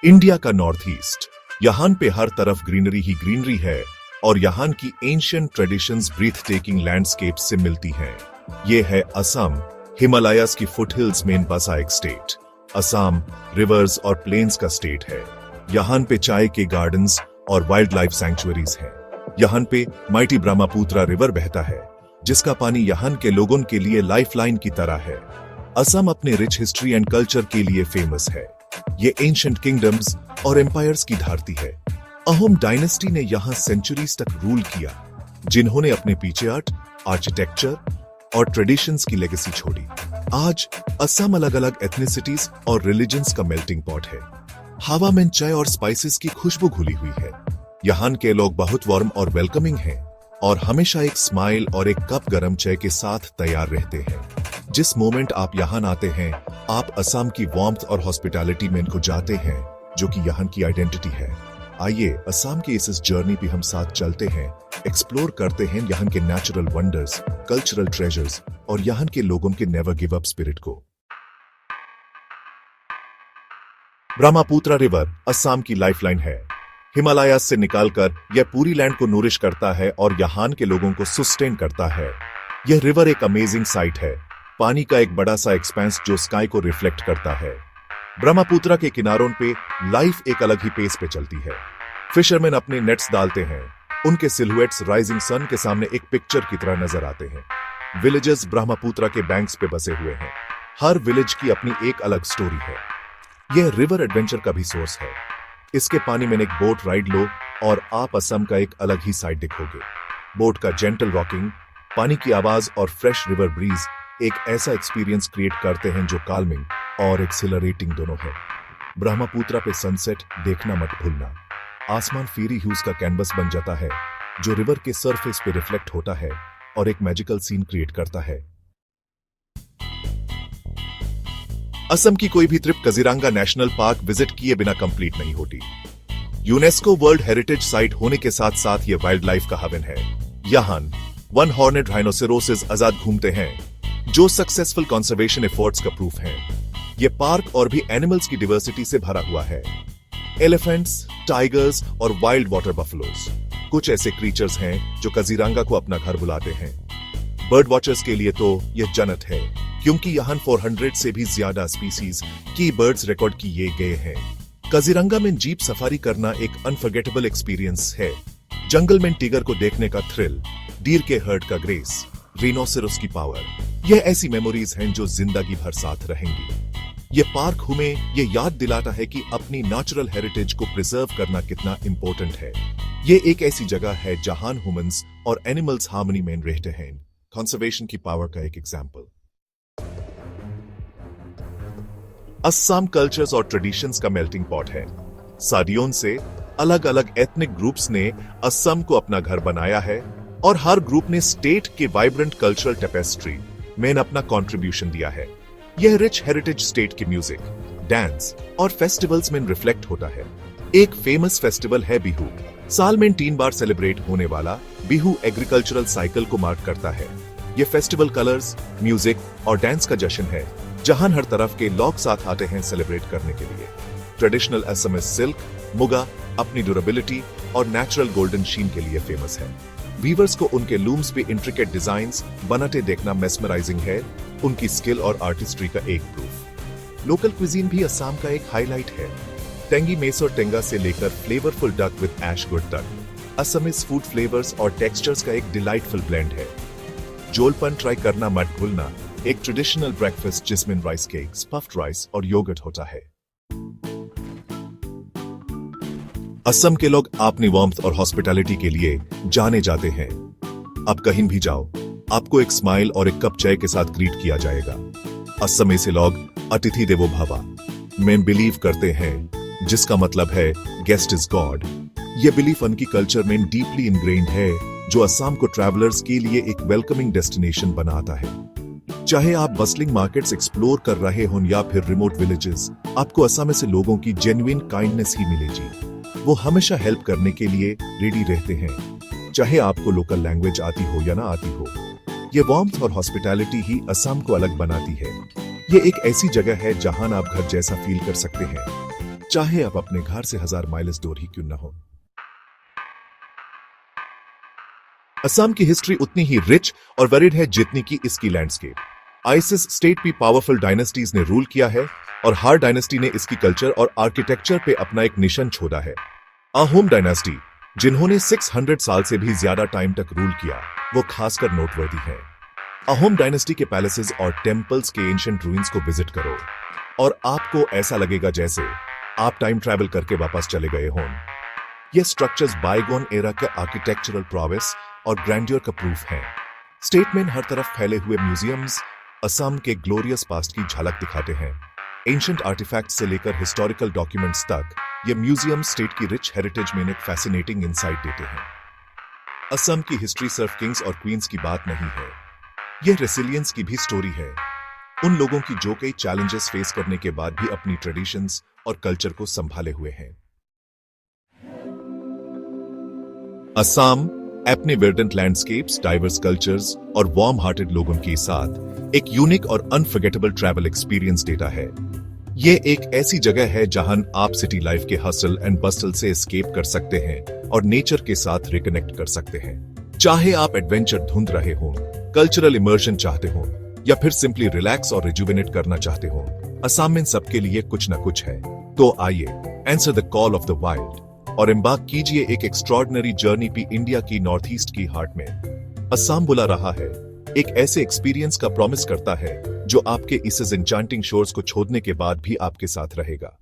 India का north east, यहाँ पे हर तरफ ग्रीनरी ही ग्रीनरी है और यहाँ की ancient traditions breathtaking landscape से मिलती हैं। ये है असम, हिमालयास की फुटहिल्स में बसा एक स्टेट। असम रिवर्स और प्लेन्स का स्टेट है। यहाँ पे चाय के गार्डन्स और वाइल्ड लाइफ सैंक्चुअरीज हैं। यहाँ पे माइटी ब्रह्मपुत्र रिवर बहता है, जिसका पानी यहाँ के लोगों के लिए लाइफलाइन की तरह है। असम अपने रिच हिस्ट्री एंड कल्चर के लिए फेमस है। ये एंशिएंट किंगडम्स और एम्पायर्स की धरती है। अहोम डायनेस्टी ने यहाँ सेंचुरीज तक रूल किया, जिन्होंने अपने पीछे आर्ट, आर्किटेक्चर और ट्रेडिशंस की लेगेसी छोड़ी। आज असम अलग अलग एथनिसिटीज और रिलीजन्स का मेल्टिंग पॉट है। हवा में चाय और स्पाइसेस की खुशबू घुली हुई है। यहाँ के लोग बहुत वार्म और वेलकमिंग हैं और हमेशा एक स्माइल और एक कप गरम चाय के साथ तैयार रहते हैं। जिस मोमेंट आप यहाँ आते हैं, आप असम की वार्मथ और हॉस्पिटैलिटी में खो जाते हैं, जो कि यहाँ की आइडेंटिटी है। आइए असम की इस जर्नी पे हम साथ चलते हैं, एक्सप्लोर करते हैं यहाँ के नेचुरल वंडर्स, कल्चरल ट्रेजर्स और यहाँ के लोगों के नेवर गिव अप स्पिरिट को। ब्रह्मपुत्र रिवर असम की लाइफलाइन है। हिमालय से निकालकर यह पूरी लैंड को नूरिश करता है और यहाँ के लोगों को सस्टेन करता है। यह रिवर एक अमेजिंग साइट है, पानी का एक बड़ा सा एक्सपेंस जो स्काई को रिफ्लेक्ट करता है। ब्रह्मपुत्र के किनारों पे लाइफ एक अलग ही पेस पे चलती है। फिशरमैन अपने नेट्स डालते हैं, उनके सिलुएट्स राइजिंग सन के सामने एक पिक्चर की तरह नजर आते हैं। विलेजेस ब्रह्मपुत्र के बैंक्स पे बसे हुए हैं। हर विलेज की अपनी एक अलग स्टोरी है। यह रिवर एडवेंचर का भी सोर्स है। इसके पानी में एक बोट राइड लो और आप असम का एक अलग ही साइड दिखोगे। बोट का जेंटल रॉकिंग, पानी की आवाज और फ्रेश रिवर ब्रीज एक ऐसा एक्सपीरियंस क्रिएट करते हैं जो काल्मिंग और एक्सिलरेटिंग दोनों है। ब्रह्मपुत्र पे सनसेट देखना मत भूलना। आसमान फेरी ह्यूज का कैनवस बन जाता है, जो रिवर के सरफेस पे रिफ्लेक्ट होता है और एक मैजिकल सीन क्रिएट करता है। असम की कोई भी trip Kaziranga national park visit किए बिना कंप्लीट नहीं होती। यूनेस्को वर्ल्ड हेरिटेज साइट होने के साथ साथ ये वाइल्ड लाइफ का हवन है। यहाँ वन हॉर्नेड राइनोसेरोसिस आजाद घूमते हैं, जो सक्सेसफुल कंजर्वेशन एफर्ट्स का प्रूफ है। ये पार्क और भी एनिमल्स की डिवर्सिटी से भरा हुआ है। एलिफेंट्स, टाइगर्स और वाइल्ड वाटर बफलोस कुछ ऐसे क्रीचर्स हैं जो काजीरंगा को अपना घर बुलाते हैं। बर्ड वॉचर्स के लिए तो यह जन्नत है, क्योंकि यहाँ 400 से भी ज्यादा स्पीसीज की बर्ड्स रिकॉर्ड किए गए हैं। काजीरंगा में जीप सफारी करना एक अनफॉरगेटेबल एक्सपीरियंस है। जंगल में टिगर को देखने का थ्रिल, डीर के हर्ड का ग्रेस, रिनोसेरोस की पावर, यह ऐसी मेमोरीज हैं जो जिंदगी भर साथ रहेंगी। ये पार्क हमें ये याद दिलाता है कि अपनी नेचुरल हेरिटेज को प्रिजर्व करना कितना इंपॉर्टेंट है। ये एक ऐसी जगह है जहां ह्यूमंस और एनिमल्स हार्मनी में रहते हैं। कंजर्वेशन की पावर का एक एग्जांपल। असम कल्चर्स और ट्रेडिशंस का मेल्टिंग पॉट है। सदियों से अलग अलग एथनिक ग्रुप्स ने असम को अपना घर बनाया है और हर ग्रुप ने स्टेट के वाइब्रेंट कल्चरल टेपेस्ट्री में अपना कंट्रीब्यूशन दिया है। यह रिच हेरिटेज स्टेट के म्यूजिक, डांस और फेस्टिवल्स में रिफ्लेक्ट होता है। एक फेमस फेस्टिवल है बिहू। साल में 3 बार सेलिब्रेट होने वाला बिहू एग्रीकल्चरल साइकिल को मार्क करता है। यह फेस्टिवल कलर्स, म्यूजिक और डांस का जश्न है, जहां हर तरफ के लोग साथ आते हैं सेलिब्रेट करने के लिए। ट्रेडिशनल असमिस सिल्क, मुगा अपनी ड्यूरेबिलिटी और नेचुरल गोल्डन शीन के लिए फेमस है। वीवर्स को उनके लूम्स पे इंट्रिकेट डिजाइन्स बनाते देखना मेस्मराइजिंग है, उनकी स्किल और आर्टिस्ट्री का एक प्रूफ। लोकल क्विजीन भी असम का एक हाईलाइट है। टेंगी मेसोर टेंगा से लेकर flavourful duck with ash gourd तक, असमीज फूड फ्लेवर्स और टेक्सचर्स का एक डिलाइटफुल ब्लेंड है। जोलपन ट्राई करना मत भूलना, एक ट्रेडिशनल ब्रेकफास्ट जिसमें राइस केक्स, पफ्ड राइस और योगर्ट होता है। असम के लोग अपनी वार्मथ और हॉस्पिटैलिटी के लिए जाने जाते हैं। अब कहीं भी जाओ, आपको एक स्माइल और एक कप चाय के साथ ग्रीट किया जाएगा। असम से लोग अतिथि देवो भव में बिलीव करते हैं, जिसका मतलब है गेस्ट इज गॉड। यह बिलीफ उनकी कल्चर में डीपली इनग्रेन्ड है, जो असम को ट्रैवलर्स के लिए एक वेलकमिंग डेस्टिनेशन बनाता है। चाहे आप बस्लिंग मार्केट्स एक्सप्लोर कर रहे हों या फिर रिमोट विलेजेस, आपको असम से लोगों की जेन्युइन काइंडनेस ही मिलेगी। वो हमेशा हेल्प करने के लिए रेडी रहते हैं, चाहे आपको लोकल लैंग्वेज आती हो या ना आती हो। ये वार्मथ और हॉस्पिटैलिटी ही असम को अलग बनाती है। ये एक ऐसी जगह है जहां आप घर जैसा फील कर सकते हैं। चाहे आप अपने घर से 1000 माइल्स दूर ही क्यों न हो। असम की हिस्ट्री उतनी ही रिच और वेरिड है जितनी की इसकी लैंडस्केप। आइसिस स्टेट भी पावरफुल डायनेस्टीज ने रूल किया है और हर डायनेस्टी ने इसकी कल्चर और आर्किटेक्चर पे अपना एक निशान छोड़ा है। अहोम डायनेस्टी, जिन्होंने 600 साल से भी ज्यादा टाइम तक रूल किया, वो खासकर नोटवर्दी है। अहोम डायनेस्टी के पैलेसेस और टेम्पल्स के एंशिएंट रूइंस को विजिट करो और आपको ऐसा लगेगा जैसे आप टाइम ट्रैवल करके वापस चले गए हों। ये स्ट्रक्चर्स बायगोन एरा के आर्किटेक्चरल प्रोवेस और ग्रैंडियर का प्रूफ हैं। स्टेट में हर तरफ फैले हुए म्यूजियम्स असम के ग्लोरियस पास्ट की झलक दिखाते हैं। एंशिएंट आर्टिफैक्ट से लेकर हिस्टोरिकल डॉक्यूमेंट्स तक, ये म्यूजियम स्टेट की रिच हेरिटेज में एक फैसिनेटिंग इंसाइट देते हैं। असम की हिस्ट्री सिर्फ किंग्स और क्वींस की बात नहीं है, यह रेसिलियंस की भी स्टोरी है। उन लोगों की जो कई चैलेंजेस फेस करने के बाद भी अपनी ट्रेडिशंस और कल्चर को संभाले हुए हैं। असम अपने वर्डेंट लैंडस्केप्स, डाइवर्स कल्चर्स और वार्म हार्टेड लोगों के साथ एक यूनिक और अनफॉरगेटेबल ट्रैवल एक्सपीरियंस देता है। ये एक ऐसी जगह है जहां आप सिटी लाइफ के हसल एंड बस्टल से एस्केप कर सकते हैं और नेचर के साथ रिकनेक्ट कर सकते हैं। चाहे आप एडवेंचर ढूंढ रहे हो, कल्चरल इमर्शन चाहते हो या फिर सिंपली रिलैक्स और रिजुविनेट करना चाहते हो, असम में सबके लिए कुछ न कुछ है। तो आइए answer the call of the wild और एम्बार्क कीजिए एक एक्स्ट्रॉर्डिनरी जर्नी पे इंडिया की नॉर्थ ईस्ट की हार्ट में। असम बुला रहा है, एक ऐसे एक्सपीरियंस का प्रॉमिस करता है जो आपके इस एन्चांटिंग शोर्स को छोड़ने के बाद भी आपके साथ रहेगा।